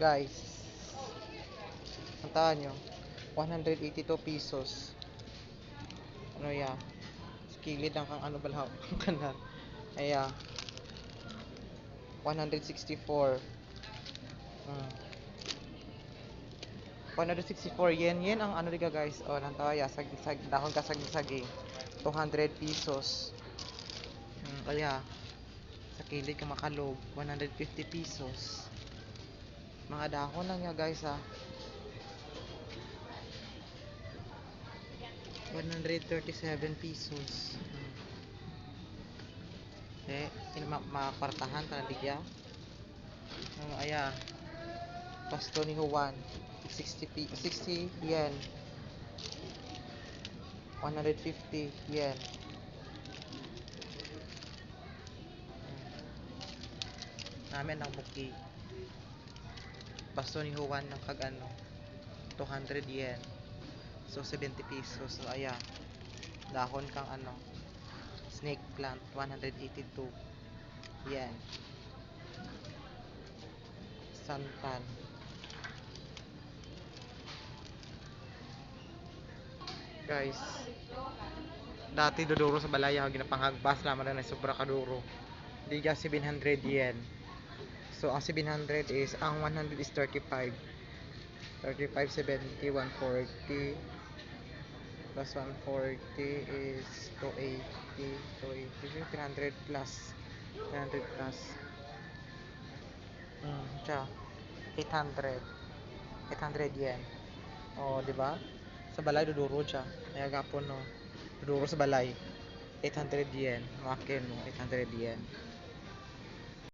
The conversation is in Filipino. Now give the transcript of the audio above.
Guys, puntahan nyo. 182 pesos. Ano ya? Skilid ang kang ano balaw. Kanan. Aya. 164. 164 yen. Yen ang ano diga guys. O, nang tawaya. Sag, dahon ka sagi-sagi. 200 pesos. Kaya, sa kilid ka makalog. 150 pesos. Mga dahon lang ya guys ha. 137 pesos. Makakwartahan ka digya. Aya. Pasto ni Juan. 60 yen. 150 yen. Namin ang buki. Pasto ni Juan ng kagano. 200 yen. So 70 pesos. So aya. Dahon kang ano. Snake plant 182 yen. Santan. Guys, dati duduro sa balaya ginapanghagpas naman na sobra kaduro. Diga 700 yen. So ang 700 is ang 100 is 35. 3570 140 plus 140 is 280 300 plus 300 plus siya 800 yen. Oh, di ba? Sa balay duduro siya. Kaya gapon no. Duduro sa balay. 800 yen. Makin mo 800 yen.